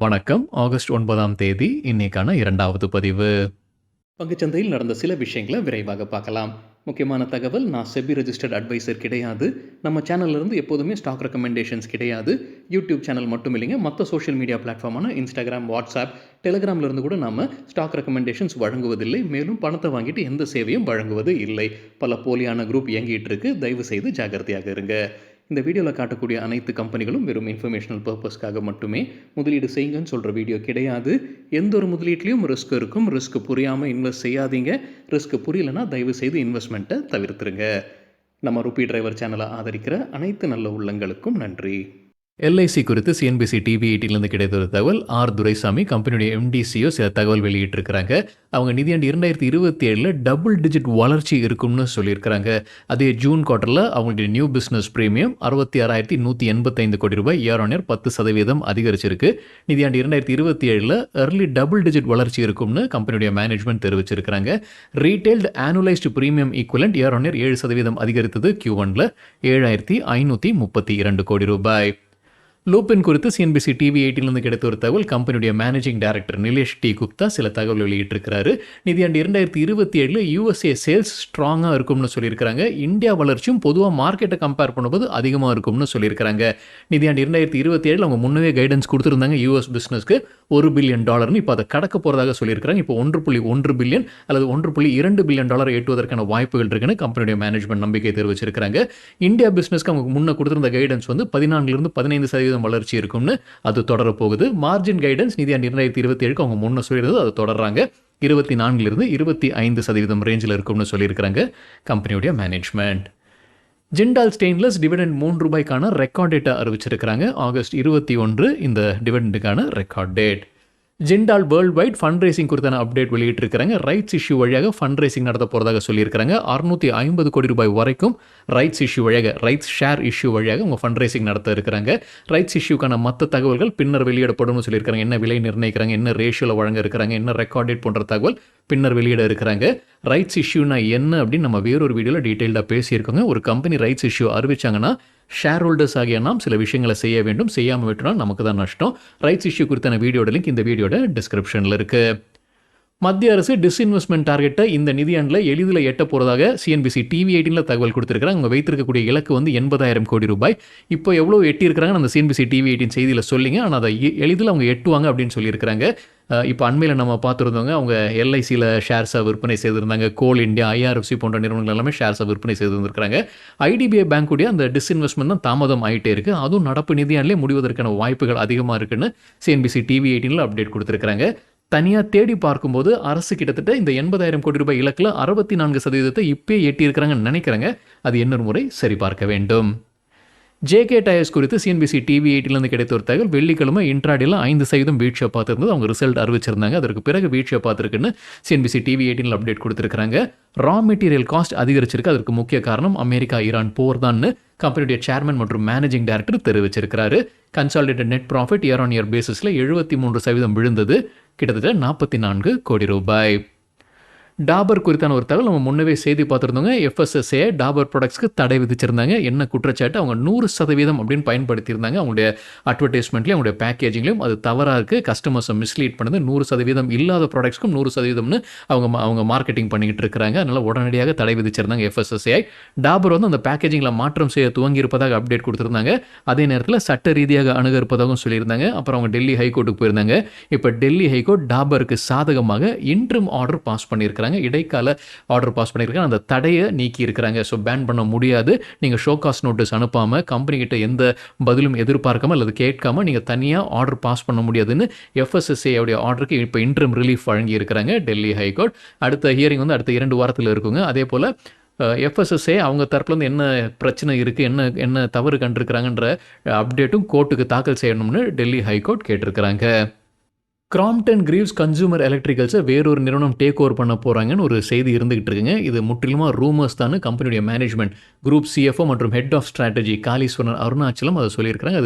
வணக்கம். ஆகஸ்ட் 9ஆம் தேதி இன்னைக்கான 2வது பதிவு. பங்குச்சந்தையில் நடந்த சில விஷயங்கள விரைவாக பார்க்கலாம். முக்கியமான தகவல், நான் செபி ரெஜிஸ்டர்ட் அட்வைசர் கிடையாது. நம்ம சேனல்ல இருந்து எப்போதுமே ஸ்டாக் ரெக்கமெண்டேஷன்ஸ் கிடையாது. யூடியூப் சேனல் மட்டும் இல்லைங்க, மற்ற சோஷியல் மீடியா பிளாட்ஃபார்மான இன்ஸ்டாகிராம், வாட்ஸ்அப், டெலிகிராம்ல இருந்து கூட நாம ஸ்டாக் ரெக்கமெண்டேஷன்ஸ் வழங்குவதில்லை. மேலும் பணத்தை வாங்கிட்டு எந்த சேவையும் வழங்குவது இல்லை. பல போலியான குரூப் இயங்கிட்டு இருக்கு. தயவு செய்து ஜாக்கிரதையாக இருங்க. இந்த வீடியோவில் காட்டக்கூடிய அனைத்து கம்பெனிகளும் வெறும் இன்ஃபர்மேஷனல் பர்பஸ்க்காக மட்டுமே முதலீடு செய்யுங்கன்னு சொல்கிற வீடியோ கிடையாது. எந்த ஒரு முதலீட்லையும் ரிஸ்க் இருக்கும். ரிஸ்க் புரியாமல் இன்வெஸ்ட் செய்யாதீங்க. ரிஸ்க் புரியலனா தயவு செய்து இன்வெஸ்ட்மெண்ட்டை தவிர்த்துருங்க. நம்ம ருபி டிரைவர் சேனலை ஆதரிக்கிற அனைத்து நல்ல உள்ளங்களுக்கும் நன்றி. எல்ஐசி குறித்து சிஎன்பிசி டிவி 18லேருந்து கிடைத்த ஒரு தகவல். ஆர் துரைசாமி கம்பெனியுடைய எம்டிசியோ சில தகவல் வெளியிட்டிருக்கிறாங்க. அவங்க நிதியாண்டு 2027 டபுள் டிஜிட் வளர்ச்சி இருக்கும்னு சொல்லியிருக்கிறாங்க. அதே ஜூன் குவார்ட்டரில் அவங்களுடைய நியூ பிஸ்னஸ் பிரீமியம் 66,185 கோடி ரூபாய் இயர் ஆன் இயர் 10% அதிகரிச்சிருக்கு. நிதியாண்டு 2027 early டபுள் டிஜிட் வளர்ச்சி இருக்கும்னு கம்பெனியுடைய மேனேஜ்மெண்ட் தெரிவிச்சிருக்கிறாங்க. Retailed annualised premium equivalent year on year 7% அதிகரித்தது. Q1ல் 7,532 கோடி ரூபாய். லூபின் குறித்து சிஎன்பிசி டிவி 18லேருந்து கிடைத்த ஒரு தகவல். கம்பெனியுடைய managing director Nilesh D Gupta சில தகவல் வெளியிட்டிருக்கிறாரு. நிதியாண்டு 2027 யூஎஸ்ஏ சேல்ஸ் ஸ்ட்ராங்காக இருக்கும்னு சொல்லியிருக்கிறாங்க. இந்தியா வளர்ச்சியும் பொதுவாக மார்க்கெட்டை கம்பேர் பண்ணும்போது அதிகமாக இருக்கும்னு சொல்லியிருக்கிறாங்க. நிதியாண்டு 2027 அவங்க முன்னவே கைடன்ஸ் கொடுத்துருந்தாங்க யூஎஸ் பிஸ்னஸ்க்கு $1 பில்லியன். இப்போ அதை கடக்க போகிறதாக சொல்லியிருக்கிறாங்க. இப்போ 1.1 பில்லியன் அல்லது $1.2 பில்லியன் எட்டுவதற்கான வாய்ப்புகள் இருக்குன்னு கம்பெனியுடைய மேனேஜ்மெண்ட் நம்பிக்கை தெரிவிச்சிருக்கிறாங்க. இந்தியா பிஸ்னஸ்க்கு அவங்க முன்ன கொடுத்திருந்த கைடன்ஸ் 14லிருந்து 15% வளர்ச்சி இருக்கும்னு அது தொடரப்போகுது. மார்ஜின் கைடன்ஸ் நிதியாண்டு 2027 அவங்க முன்ன சொல்லியிருந்தது அது தொடர்றாங்க. 24லிருந்து 25% ரேஞ்சில் இருக்கும்னு சொல்லியிருக்கிறாங்க கம்பெனியுடைய management. Jindal stainless dividend ₹3 record டேட்டை அறிவிச்சிருக்கிறாங்க. ஆகஸ்ட் 21 இந்த டிவிடெண்டுக்கான record date. Jindal world wide fund raising குறித்தான அப்டேட் வெளியிட்டிருக்கிறாங்க. ரைட்ஸ் இஷ்யூ வழியாக ஃபண்ட் ரைசிங் நடத்த போகிறதாக சொல்லியிருக்கிறாங்க. ₹650 கோடி வரைக்கும் ரைட்ஸ் இஷ்யூ வழியாக, ரைட்ஸ் ஷேர் இஷ்யூ வழியாக அவங்க ஃபண்ட் ரைசிங் நடத்த இருக்கிறாங்க. ரைட்ஸ் இஷ்யூக்கான மற்ற தகவல்கள் பின்னர் வெளியிடப்படும்னு சொல்லியிருக்காங்க. என்ன விலை நிர்ணயிக்கிறாங்க, என்ன ரேஷியோவில் வழங்க இருக்கிறாங்க, என்ன ரெக்கார்ட் டேட் போன்ற தகவல் பின்னர் வெளியிட இருக்கிறாங்க. ரைட்ஸ் இஷ்யூனா என்ன அப்படின்னு நம்ம வேறொரு வீடியோவில் டீட்டெயில்டாக பேசியிருக்கோங்க. ஒரு கம்பெனி ரைட்ஸ் இஷ்யூ அறிவிச்சாங்கன்னா ஷேர் ஹோல்டர்ஸ் ஆகிய நாம் சில விஷயங்களை செய்ய வேண்டும். செய்யாமல் விட்டுனா நமக்கு தான் நஷ்டம். ரைட்ஸ் இஷ்யூ குறித்தான வீடியோட லிங்க் இந்த வீடியோட டிஸ்கிரிப்ஷனில் இருக்குது. மத்திய அரசு டிஸ்இன்வெஸ்ட்மெண்ட் டார்கெட்டை இந்த நிதியாண்டில் எளிதில் எட்ட போகிறதாக சிஎன்பிசி டிவி 18ல் தகவல் கொடுத்துருக்காங்க. அவங்க வைத்திருக்கக்கூடிய இலக்கு 80,000 கோடி ரூபாய். இப்போ எவ்வளோ எட்டியிருக்கிறாங்கன்னு அந்த சிஎன்பிசி டிவி 18 செய்தியில் சொல்லிங்க. ஆனால் அதை எளிதில் அவங்க எட்டுவாங்க அப்படின்னு சொல்லியிருக்கிறாங்க. இப்போ அண்மையில் நம்ம பார்த்துருந்தவங்க அவங்க எல்ஐசியில் ஷேர்ஸை விற்பனை செய்திருந்தாங்க. கோல் இந்தியா, ஐஆர்எஃப்சி போன்ற நிறுவனங்கள் எல்லாமே ஷேர்ஸை விற்பனை செய்திருந்திருக்கிறாங்க. ஐடிபிஐ பேங்க்குடைய அந்த டிஸ்இன்வெஸ்ட்மெண்ட் தான் தாமதம் ஆகிட்டே இருக்குது. அதுவும் நடப்பு நிதியாண்டிலே முடிவதற்கான வாய்ப்புகள் அதிகமாக இருக்குன்னு சிஎன்பிசி டிவி 18ல் அப்டேட் கொடுத்துருக்காங்க. தனியாக தேடி பார்க்கும்போது அரசு கிட்டத்தட்ட இந்த 80,000 கோடி ரூபாய் இலக்கில் 64% இப்போ எட்டியிருக்கிறாங்கன்னு நினைக்கிறாங்க. அது இன்னொரு முறை சரிபார்க்க வேண்டும். ஜேகே டயர்ஸ் குறித்து சிஎன்பிசி டிவி 18லேருந்து கிடைத்த ஒரு தகவல். வெள்ளிக்கிழமை இன்ட்ராடேல 5% வீழ்ச்சியை பார்த்துருந்தது. அவங்க ரிசல்ட் அறிவிச்சிருந்தாங்க. அதற்கு பிறகு வீழ்ச்சியை பார்த்துருக்குன்னு சிஎன்பிசி டிவி 18ல் அப்டேட் கொடுத்துருக்காங்க. ரா மெட்டீரியல் காஸ்ட் அதிகரிச்சிருக்கு. அதற்கு முக்கிய காரணம் அமெரிக்கா ஈரான் போர் தான் கம்பெனியுடைய சேர்மன் மற்றும் மேனேஜிங் டைரக்டர் தெரிவிச்சிருக்கிறாரு. Consolidated net profit year on year பேசிஸில் 73% விழுந்தது. கிட்டத்தட்ட 44 கோடி ரூபாய். டாபர் குறித்தான ஒரு தகவல் நம்ம முன்னவே செய்தி பார்த்துருந்தோங்க. எஃப்எஸ்எஸ்ஏ டாபர் ப்ராடக்ட்ஸ்க்கு தடை விதிச்சிருந்தாங்க. என்ன குற்றச்சாட்டு, அவங்க 100% அப்படின்னு பயன்படுத்தியிருந்தாங்க. அவங்களுடைய அட்வர்டைஸ்மெண்ட்லேயும் அவங்களுடைய பேக்கேஜிங்லேயும் அது தவறாக இருக்குது. கஸ்டமர்ஸை மிஸ்லீட் பண்ணுது. 100% இல்லாத ப்ராடக்ட்ஸ்க்கும் 100%ன்னு அவங்க மார்க்கெட்டிங் பண்ணிக்கிட்டு இருக்கிறாங்க. அதனால் உடனடியாக தடை விதிச்சிருந்தாங்க எஃப்எஸ்எஸ்ஏ. டாபர் அந்த பேக்கேஜிங்கில் மாற்றம் செய்ய துவங்கி இருப்பதாக அப்டேட் கொடுத்துருந்தாங்க. அதே நேரத்தில் சட்ட ரீதியாக அணுக இருப்பதாகவும் சொல்லியிருந்தாங்க. அப்புறம் அவங்க டெல்லி ஹைகோர்ட்டுக்கு போயிருந்தாங்க. இப்போ டெல்லி ஹைகோர்ட் டாபருக்கு சாதகமாக இன்ட்ரிம் ஆர்டர் பாஸ் பண்ணியிருக்கிறாங்க. இடைக்கால ஆர்டர் பாஸ் பண்ணியிருக்காங்க. அந்த தடையை நீக்கி இருக்கிறாங்க. ஸோ பேன் பண்ண முடியாது. நீங்கள் ஷோகாஸ் நோட்டீஸ் அனுப்பாமல், கம்பெனி கிட்ட எந்த பதிலும் எதிர்பார்க்காம அல்லது கேட்காம நீங்கள் தனியாக ஆர்டர் பாஸ் பண்ண முடியாதுன்னு எஃப்எஸ்எஸ்ஏ உடைய ஆர்டருக்கு இப்போ இன்ட்ரிம் ரிலீஃப் வழங்கி இருக்கிறாங்க டெல்லி ஹைகோர்ட். அடுத்த ஹியரிங் அடுத்த 2 வாரத்தில் இருக்குங்க. அதே போல் எஃப்எஸ்எஸ்ஏ அவங்க தரப்புலேருந்து என்ன பிரச்சனை இருக்குது, என்ன தவறு கண்டிருக்கிறாங்கன்ற அப்டேட்டும் கோர்ட்டுக்கு தாக்கல் செய்யணும்னு டெல்லி ஹைகோர்ட் கேட்டிருக்கிறாங்க. கிராம்ப்டன் கிரீவ்ஸ் கன்சூமர் எலக்ட்ரிக்கல்ஸை வேறொரு நிறுவனம் டேக் ஓவர் பண்ண போகிறாங்கன்னு ஒரு செய்தி இருந்துகிட்டு இருக்குங்க. இது முற்றிலுமாக ரூமர்ஸ் தான். கம்பெனியுடைய மேனேஜ்மெண்ட் குரூப் சிஎஃப்ஓ மற்றும் head of strategy Kaleeswaran Arunachalam அதை சொல்லியிருக்கிறாங்க.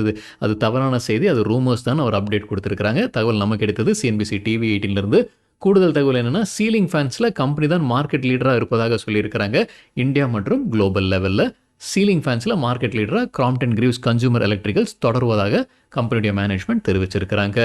அது தவறான செய்தி, அது ரூமர்ஸ் தான் அவர் அப்டேட் கொடுத்துருக்காங்க. தகவல் நமக்கு கிடைத்தது சிஎன்பிசி டிவி 18லேருந்து. கூடுதல் தகவல் என்னென்னா, சீலிங் ஃபேன்ஸில் கம்பெனி தான் மார்க்கெட் லீடராக இருப்பதாக சொல்லியிருக்கிறாங்க. இந்தியா மற்றும் குளோபல் லெவலில் சீலிங் ஃபேன்ஸில் மார்க்கெட் லீடராக கிராம்ப்டன் கிரீவ்ஸ் கன்சூமர் எலக்ட்ரிக்கல்ஸ் தொடருவதாக கம்பெனியுடைய மேனேஜ்மெண்ட் தெரிவிச்சிருக்கிறாங்க.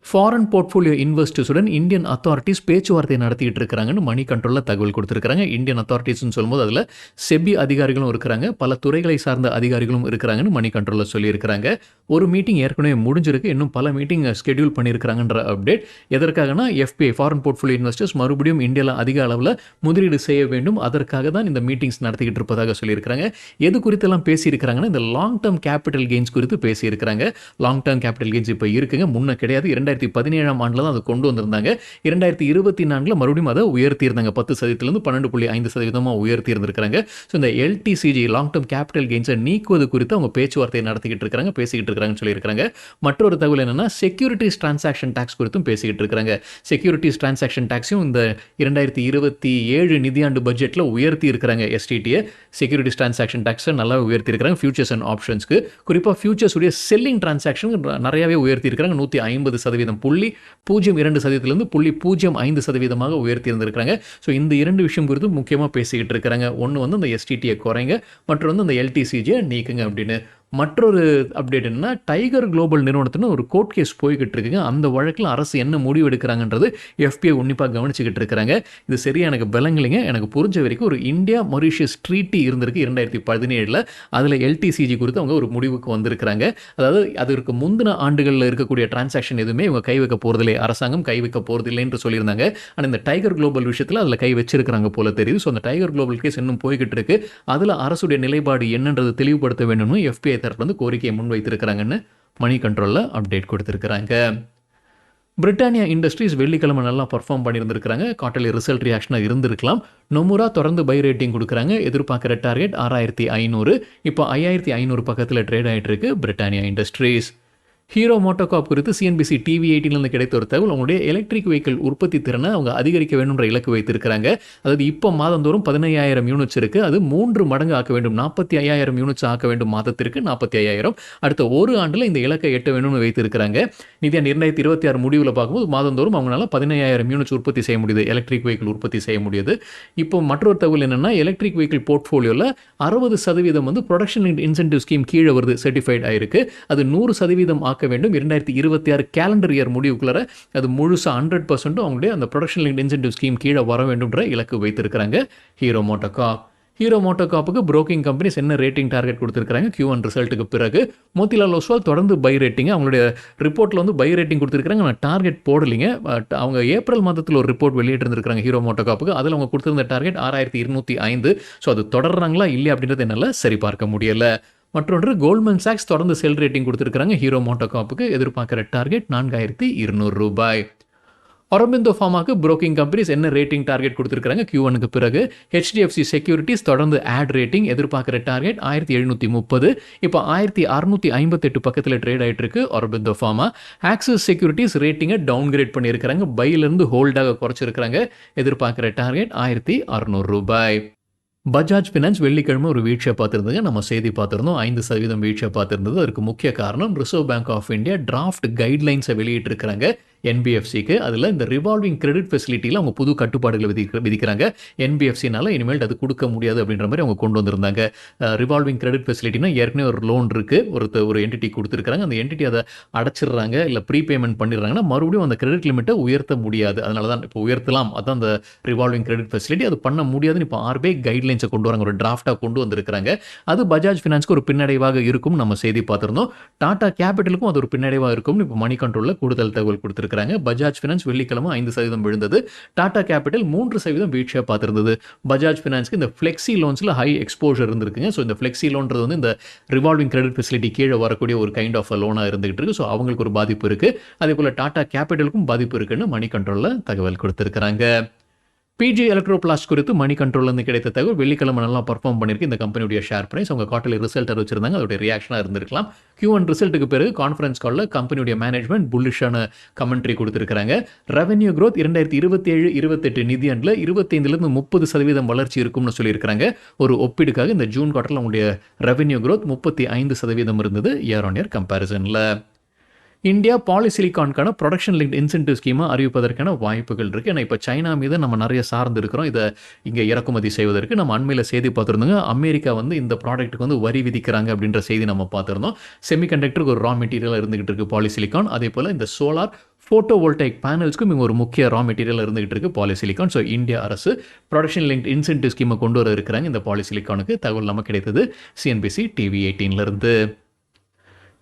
ஃபாரின் போர்ட்ஃபோலியோ இன்வெஸ்டர்ஸுடன் இந்தியன் அத்தாரிட்டிஸ் பேச்சுவார்த்தை நடத்திட்டு இருக்காங்கன்னு மணி கண்ட்ரோலில் தகவல் கொடுத்துருக்காங்க. இந்தியன் அத்தாரிட்டிஸ்னு சொல்லும்போது அதில் செபி அதிகாரிகளும் இருக்கிறாங்க, பல துறைகளை சார்ந்த அதிகாரிகளும் இருக்கிறாங்கன்னு மணி கண்ட்ரோலில் சொல்லியிருக்கிறாங்க. ஒரு மீட்டிங் ஏற்கனவே முடிஞ்சிருக்கு, இன்னும் பல மீட்டிங் ஸ்கெடியூல் பண்ணியிருக்கிறாங்கன்ற அப்டேட். எதற்காகனா எஃபிஐ ஃபாரின் போர்ட்ஃபோலியோ இன்வெஸ்டர்ஸ் மறுபடியும் இந்தியாவில் அதிக அளவில் முதலீடு செய்ய வேண்டும், அதற்காக தான் இந்த மீட்டிங்ஸ் நடத்திக்கிட்டு இருப்பதாக சொல்லியிருக்கிறாங்க. எது குறித்தெல்லாம் பேசியிருக்கிறாங்கன்னா இந்த லாங் டேர்ம் கேபிட்டல் கெயின்ஸ் குறித்து பேசியிருக்கிறாங்க. லாங் டேர்ம் கேபிட்டல் கெயின்ஸ் இப்போ இருக்குங்க, முன்ன கிடையாது. 2017 ஆண்டில் தான் அதை கொண்டு வந்திருந்தாங்க. 2024 மறுபடியும் அதை உயர்த்தியிருந்தாங்க, 10% 12.5% உயர்த்தி இருந்திருக்காங்க. ஸோ இந்த எல்டிசிஜி லாங் டேர்ம் கேபிட்டல் கெயின்ஸை நீக்குவது குறித்து அவங்க பேச்சுவார்த்தை நடத்திக்கிட்டு இருக்காங்க, பேசிக்கிட்டு இருக்காங்கன்னு சொல்லியிருக்காங்க. மற்றொரு தகவல் என்னன்னா செக்யூரிட்டிஸ் டிரான்சாக்ஷன் டாக்ஸ் குறித்தும் பேசிக்கிட்டு இருக்காங்க. செக்யூரிட்டிஸ் டிரான்சாக்ஷன் டாக்ஸையும் இந்த 2027 நிதியாண்டு பட்ஜெட்டில் உயர்த்தி இருக்கிறாங்க. எஸ்டிடியை செக்யூரிட்டிஸ் டிரான்சாக்ஷன் டாக்ஸை நல்லா உயர்த்தி இருக்கிறாங்க. ஃபியூச்சர்ஸ் அண்ட் ஆப்ஷன்ஸ்க்கு குறிப்பாக ஃபியூச்சர்ஸ் உடைய செல்லிங் டிரான்சாக்ஷன் நிறையவே உயர்த்தி இருக்கிறாங்க. 150% 0.02%-லிருந்து 0.05% உயர்த்தி இருந்திருக்காங்க. ஸோ இந்த இரண்டு விஷயம் குறித்து முக்கியமாக பேசிக்கிட்டு இருக்கிறாங்க. ஒன்று வந்து அந்த எஸ்டிடியை குறைங்க, மற்றொன்று வந்து அந்த எல்டிசிஜியை நீக்குங்க அப்படின்னு. மற்றொரு அப்டேட் என்னன்னா டைகர் குளோபல் நிறுவனத்துன்னு ஒரு கோர்ட் கேஸ் போய்கிட்டு இருக்குங்க. அந்த வழக்கில் அரசு என்ன முடிவு எடுக்கிறாங்கன்றது எஃபிஐ உன்னிப்பாக கவனிச்சுக்கிட்டு இருக்கிறாங்க. இது சரியா எனக்கு விளங்கலைங்க. எனக்கு புரிஞ்ச வரைக்கும் ஒரு இந்தியா மொரீஷியஸ் ட்ரீட்டி இருந்திருக்கு 2017. அதில் எல்டிசிஜி குறித்து அவங்க ஒரு முடிவுக்கு வந்திருக்கிறாங்க. அதாவது அதற்கு முந்தின ஆண்டுகளில் இருக்கக்கூடிய டிரான்சாக்ஷன் எதுவுமே இவங்க கை வைக்க போகிறதில்லை, அரசாங்கம் கை வைக்க போகிறதில்லை என்று சொல்லியிருந்தாங்க. ஆனால் இந்த டைகர் குளோபல் விஷயத்தில் அதில் கை வச்சிருக்கிறாங்க போல தெரியுது. ஸோ அந்த டைகர் குளோபல் கேஸ் இன்னும் போய்கிட்டு இருக்கு. அதில் அரசுடைய நிலைப்பாடு என்னன்றது தெளிவுபடுத்த வேண்டும்னு எஃபிஐ தரப்பு வந்து கோரிக்கையை முன்வைத்திருக்கிறாங்கன்னு மணி கண்ட்ரோலில் அப்டேட் கொடுத்திருக்கிறாங்க. பிரிட்டானியா இண்டஸ்ட்ரீஸ் வெள்ளிக்கிழமை நல்லா பர்ஃபார்ம் பண்ணியிருந்திருக்கிறாங்க. குவார்ட்டர்லி ரிசல்ட் ரியாக்ஷனாக இருந்திருக்கலாம். நொமுரா தொடர்ந்து பை ரேட்டிங் கொடுக்குறாங்க. எதிர்பார்க்குற டார்கெட் 6500, இப்போ 5500 பக்கத்தில் ட்ரேட் ஆகிட்டு இருக்கு பிரிட்டானியா இண்டஸ்ட்ரீஸ். ஹீரோ மோட்டோகார்ப் குறித்து சிஎன்பிசி டிவி 18 கிடைத்த ஒரு தகவல், அவங்களுடைய எலக்ட்ரிக் வெஹிக்கிள் உற்பத்தி திறனை அவங்க அதிகரிக்க வேண்டும்ன்ற இலக்கு வைத்திருக்கிறாங்க. அதாவது இப்போ மாதந்தோறும் 15,000 யூனிட்ஸ் இருக்குது, அது 3 மடங்கு ஆக்க வேண்டும், 45,000 யூனிட்ஸ் ஆக்க வேண்டும், மாதத்திற்கு 45,000. அடுத்த ஒரு ஆண்டில் இந்த இலக்கை எட்ட வேணும்னு வைத்திருக்கிறாங்க. நிதியாண்டு 2026 முடிவில் பார்க்கும்போது மாதந்தோறும் அவங்களால 15,000 யூனிட்ஸ் உற்பத்தி செய்ய முடியுது, எலக்ட்ரிக் வெஹிக்கிள் உற்பத்தி செய்ய முடியுது. இப்போ மற்றொரு தகவல் என்னென்னா எலக்ட்ரிக் வெஹிக்கிள் போர்ட்ஃபோலியோவில் 60% வந்து ப்ரொடக்ஷன் இன்சென்டிவ் ஸ்கீம் கீழே வருது, சர்டிஃபைட் ஆயிருக்கு. அது 100% ஆக்க வேண்டும் 2026 கேலண்டர் இயர் முடிவுக்குள்ள. அது முழுசா 100% அவங்களுடைய அந்த ப்ரொடக்ஷன் லிங்க்ட் இன்சென்டிவ் ஸ்கீம் கீழே வர வேண்டும்ன்ற இலக்கு வைத்திருக்கிறாங்க ஹீரோ மோட்டோகார்ப். ஹீரோ மோட்டோகார்ப்புக்கு புரோக்கிங் கம்பெனிஸ் என்ன ரேட்டிங் டார்கெட் கொடுத்துருக்காங்க Q1 ரிசல்ட்டுக்கு பிறகு? மோத்திலால் ஒஸ்வால் தொடர்ந்து பை ரேட்டிங், அவங்களுடைய ரிப்போர்ட்டில் வந்து பை ரேட்டிங் கொடுத்துருக்காங்க. நான் டார்கெட் போடலிங்க, பட் அவங்க ஏப்ரல் மாதத்தில் ஒரு ரிப்போர்ட் வெளியிட்டிருந்திருக்காங்க ஹீரோ மோட்டோகார்ப்புக்கு. அதில் அவங்க கொடுத்திருந்த டார்கெட் 6205. ஸோ அது தொடர்றாங்களா இல்லையா அப்படின்றது என்னால் சரி பார்க்க முடியலை. மற்றொன்று கோல்ட்மேன் சாக்ஸ் தொடர்ந்து செல் ரேட்டிங் கொடுத்துருக்காங்க ஹீரோ மோட்டோகார்ப்புக்கு. எதிர்பார்க்குற டார்கெட் 4200 ரூபாய். அரபிந்தோ ஃபார்மாக்கு புரோக்கிங் கம்பெனிஸ் என்ன ரேட்டிங் டார்கெட் கொடுத்துருக்காங்க Q1க்கு பிறகு? HDFC செக்யூரிட்டிஸ் தொடர்ந்து ஆட் ரேட்டிங், எதிர்பார்க்குற டார்கெட் 1730. இப்போ 1658 பக்கத்தில் ட்ரேட் ஆகிட்டு இருக்கு அரபிந்தோ ஃபார்மா. ஆக்சிஸ் செக்யூரிட்டிஸ் ரேட்டிங்கை டவுன் கிரேட் பண்ணியிருக்கிறாங்க, பையிலிருந்து ஹோல்டாக குறைச்சிருக்கிறாங்க. எதிர்பார்க்குற டார்கெட் 1600 ரூபாய். பஜாஜ் ஃபினான்ஸ் வெள்ளிக்கிழமை ஒரு வீழ்ச்சியை பார்த்துருந்தது, நம்ம செய்தி பார்த்துருந்தோம். 5% வீழ்ச்சியை பார்த்துருந்தது. அதற்கு முக்கிய காரணம் Reserve Bank of India draft கைட்லைன்ஸை வெளியிட்டிருக்கிறாங்க என்பிஎஃப்சிக்கு. அதில் இந்த ரிவால்விங் கிரெடிட் ஃபெசிலிட்டியில் அவங்க புது கட்டுப்பாடுகளை விதிக்கிறாங்க. என்பிஎஃப்சினால இனிமேல் அது கொடுக்க முடியாது அப்படின்ற மாதிரி அவங்க கொண்டு வந்திருந்தாங்க. ரிவால்விங் கிரெடிட் ஃபெசிலிட்டினா ஏற்கனவே ஒரு லோன் இருக்குது, ஒரு என்டிட்டி கொடுத்துருக்காங்க, அந்த என்டிட்டி அதை அடைச்சிடுறாங்க இல்லை ப்ரீபேமெண்ட் பண்ணிடுறாங்கன்னா மறுபடியும் அந்த கிரெடிட் லிமிட்டை உயர்த்த முடியாது. அதனால தான் இப்போ உயர்த்தலாம், அதுதான் அந்த ரிவால்விங் கிரெடிட் ஃபெசிலிட்டி. அது பண்ண முடியாதுன்னு இப்போ RBI கைட்லைன்ஸை கொண்டு வராங்க, ஒரு டிராஃப்டாக கொண்டு வந்திருக்கிறாங்க. அது பஜாஜ் ஃபினான்ஸ்க்கு ஒரு பின்னடைவாக இருக்கும், நம்ம செய்தி பார்த்துருந்தோம். டாடா கேபிட்டலுக்கும் அது ஒரு பின்னடைவாக இருக்கும்னு இப்போ மணி கண்ட்ரோலில் கூடுதல் தகவல் கொடுத்துருக்காங்க. பஜாஜ் ஃபினான்ஸ் வெள்ளிக்கிழமை 5% விழுந்தது, டாடா கேபிட்டல் 3% வீழ்ச்சியாக பார்த்திருந்தது. பஜாஜ் ஃபினான்ஸ்க்கு இந்த ஃப்ளெக்ஸி லோன்ஸில் ஹை எக்ஸ்போஷர் இருந்திருக்குங்க. ஸோ இந்த ஃப்ளெக்ஸி லோன்றது வந்து இந்த ரிவால்விங் கிரெடிட் ஃபெசிலிட்டி கீழே வரக்கூடிய ஒரு கைண்ட் ஆஃப் லோனாக இருந்துகிட்டு இருக்கு. ஸோ அவங்களுக்கு ஒரு பாதிப்பு இருக்குது. அதே போல் டாடா கேபிட்டலுக்கும் பாதிப்பு இருக்குன்னு மணி கண்ட்ரோலில் தகவல் கொடுத்துருக்காங்க. பிஜி எலக்ட்ரோபிளாஸ்ட் குறித்து மணி கண்ட்ரோல்லேருந்து கிடைத்த தகவல், வெள்ளிக்கிழமை நல்லா பர்ஃபார்ம் பண்ணியிருக்கு இந்த கம்பெனியுடைய ஷேர் பிரைஸ். அவங்க குவார்ட்டர்லி ரிசல்ட் வச்சிருந்தாங்க, அதோடைய ரியாக்ஷனாக இருந்திருக்கலாம். Q1 ரிசல்ட்டுக்கு பிறகு கான்ஃபரன்ஸ் காலில் கம்பெனியுடைய மேனேஜ்மெண்ட் புல்லிஷான கமெண்ட்ரி கொடுத்துருக்காங்க. ரெவன்யூ க்ரோத் 2027-28 நிதியாண்டில் 25-30% வளர்ச்சி இருக்கும்னு சொல்லியிருக்காங்க. ஒரு ஒப்பீடுக்காக இந்த ஜூன் குவார்ட்டரில் அவங்களுடைய ரெவன்யூ க்ரோத் 35% இருந்தது இயர் ஆன் இயர் கம்பேரிசனில். இந்தியா பாலிசிலிகானுக்கான ப்ரொடக்ஷன் லிங்க்ட் இன்சென்டிவ் ஸ்கீமை அறிவிப்பதற்கான வாய்ப்புகள் இருக்குது. ஏன்னா இப்போ சைனா மீது நம்ம நிறைய சார்ந்து இருக்கிறோம், இதை இங்கே இறக்குமதி செய்வதற்கு. நம்ம அண்மையில் செய்தி பார்த்துருந்தோங்க, அமெரிக்கா வந்து இந்த ப்ராடக்ட்டுக்கு வந்து வரி விதிக்கிறாங்க அப்படின்ற செய்தி நம்ம பார்த்துருந்தோம். செமிகண்டக்டருக்கு ஒரு ரா மெட்டீரியலாக இருந்துகிட்டு இருக்குது பாலிசிலிகான். அதே போல் இந்த சோலார் ஃபோட்டோ வோல்டைக் பேனல்ஸ்க்கும் இவங்க ஒரு முக்கிய ரா மெட்டீரியல் இருந்துகிட்டு இருக்கு பாலிசிலிகான். ஸோ இந்தியா அரசு ப்ரொடக்ஷன் லிங்க் இன்சென்டிவ் ஸ்கீமை கொண்டு வர இருக்கிறாங்க இந்த பாலிசிலிகானுக்கு. தகவல் நமக்கு கிடைத்தது சிஎன்பிசி டிவி 18லேருந்து.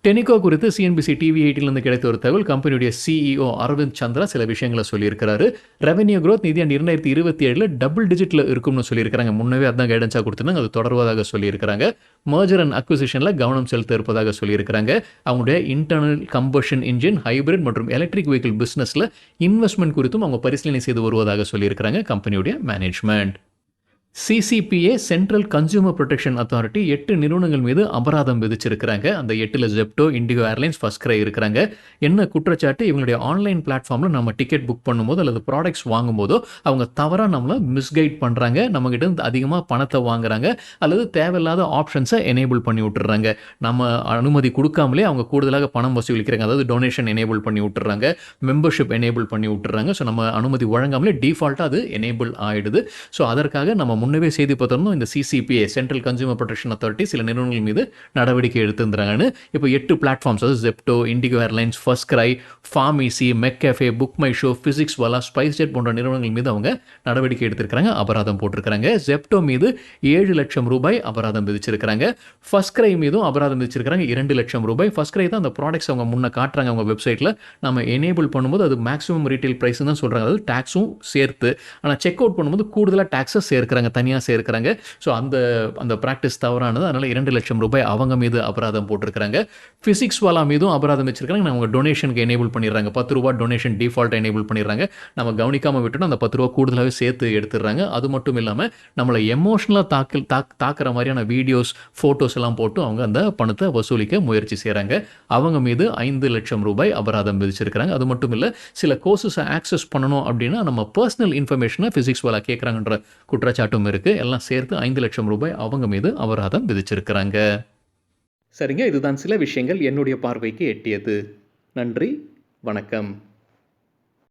டெனிகோ குறித்து சிஎன்பிசி டிவி 18லேருந்து கிடைத்த ஒரு தகவல். கம்பெனியுடைய சிஇஓ அரவிந்த் சந்திரா சில விஷயங்களை சொல்லியிருக்கிறாரு. ரெவன்யூ க்ரோத் நிதியாண்டு 2027 டபுள் டிஜிட்டில் இருக்கும்னு சொல்லியிருக்கிறாங்க. முன்னவே அதான் கைடன்ஸாக கொடுத்துருந்தாங்க, அது தொடர்வதாக சொல்லியிருக்கிறாங்க. மர்ஜர் அண்ட் அக்விசிஷனில் கவனம் செலுத்த இருப்பதாக சொல்லியிருக்கிறாங்க. அவங்களுடைய இன்டர்னல் கம்பஷன் இன்ஜின், ஹைபிரிட் மற்றும் எலக்ட்ரிக் வெஹிக்கிள் பிஸ்னஸில் இன்வெஸ்ட்மெண்ட் குறித்தும் அவங்க பரிசீலனை செய்து வருவதாக சொல்லியிருக்கிறாங்க கம்பெனியுடைய management. CCPA central consumer protection authority 8 நிறுவனங்கள் மீது அபராதம் விதிச்சிருக்கிறாங்க. அந்த 8ல் Zepto, indigo airlines, FirstCry இருக்கிறாங்க. என்ன குற்றச்சாட்டு? இவங்களுடைய ஆன்லைன் பிளாட்ஃபார்மில் நம்ம டிக்கெட் புக் பண்ணும்போது அல்லது ப்ராடக்ட்ஸ் வாங்கும்போதோ அவங்க தவறாக நம்மளை மிஸ்கைட் பண்ணுறாங்க, நம்மகிட்ட இருந்து அதிகமாக பணத்தை வாங்குறாங்க அல்லது தேவையில்லாத ஆப்ஷன்ஸை எனேபிள் பண்ணி விட்டுறாங்க. நம்ம அனுமதி கொடுக்காமலே அவங்க கூடுதலாக பணம் வசூலிக்கிறாங்க. அதாவது டொனேஷன் எனேபிள் பண்ணி விட்டுறாங்க, மெம்பர்ஷிப் எனேபிள் பண்ணி விட்டுறாங்க. ஸோ நம்ம அனுமதி வழங்காமலே டிஃபால்ட்டாக அது எனேபிள் ஆகிடுது. ஸோ அதற்காக நம்ம முன்னவே செய்தி பார்த்திருந்தோம், இந்த CCPA central consumer protection authority சில நிறுவனங்கள் மீது நடவடிக்கை எடுத்திருந்தாங்கன்னு. இப்போ 8 பிளாட்ஃபார்ம்ஸ், அதாவது Zepto, indigo airlines, FirstCry, pharmacy, McCafe, BookMyShow, Physics Wallah, SpiceJet போன்ற நிறுவனங்கள் மீது அவங்க நடவடிக்கை எடுத்திருக்கிறாங்க, அபராதம் போட்டிருக்கிறாங்க. ஜெப்டோ மீது 7 லட்சம் ரூபாய் அபராதம் விதிச்சிருக்கிறாங்க. ஃபர்ஸ்ட் கிரை மீதும் அபராதம் விதிச்சிருக்கிறாங்க 2 லட்சம் ரூபாய். ஃபர்ஸ்ட் கிரை தான் அந்த ப்ராடக்ட்ஸ் அவங்க முன்ன காட்டுறாங்க அவங்க வெப்சைட்டில். நம்ம எனேபிள் பண்ணும்போது அது மேக்ஸிமம் ரீட்டைல் ப்ரைஸ் தான் சொல்கிறாங்க, அதாவது டேக்ஸும் சேர்த்து. ஆனால் செக் அவுட் பண்ணும்போது கூடுதலாக டேக்ஸை சேர்க்கிறாங்க, தனியாக சேர்க்கிறாங்க. ஸோ அந்த ப்ராக்டிஸ் தவறானது. அதனால் 2 லட்சம் ரூபாய் அவங்க மீது அபராதம் போட்டிருக்கிறாங்க. ஃபிசிக்ஸ் வாலா மீதும் அபராதம் வச்சிருக்காங்க. நம்ம டொனேஷனுக்கு எனேபிள் பண்ணிடுறாங்க, 10 ரூபா டொனேஷன் டிஃபால்ட் எனேபிள் பண்ணிடுறாங்க. நம்ம கவனிக்காமல் விட்டுட்டு அந்த 10 ரூபா கூடுதலாகவே சேர்த்து எடுத்துடுறாங்க. அது மட்டும் இல்லாமல் நம்மளை எமோஷனலாக தாக்குற மாதிரியான வீடியோஸ், ஃபோட்டோஸ் எல்லாம் போட்டு அவங்க அந்த பணத்தை வசூலிக்க முயற்சி செய்கிறாங்க. அவங்க மீது 5 லட்சம் ரூபாய் அபராதம் விதிச்சிருக்கிறாங்க. அது மட்டும் இல்லை, சில கோர்சஸை ஆக்சஸ் பண்ணணும் அப்படின்னா நம்ம பர்சனல் இன்ஃபர்மேஷனை ஃபிசிக்ஸ் வாலா கேட்குறாங்கன்ற குற்றச்சாட்டும் இருக்குது. எல்லாம் சேர்த்து 5 லட்சம் ரூபாய் அவங்க மீது அபராதம் விதிச்சிருக்கிறாங்க. சரிங்க, இதுதான் சில விஷயங்கள் என்னுடைய பார்வைக்கு எட்டியது. நன்றி, வணக்கம்.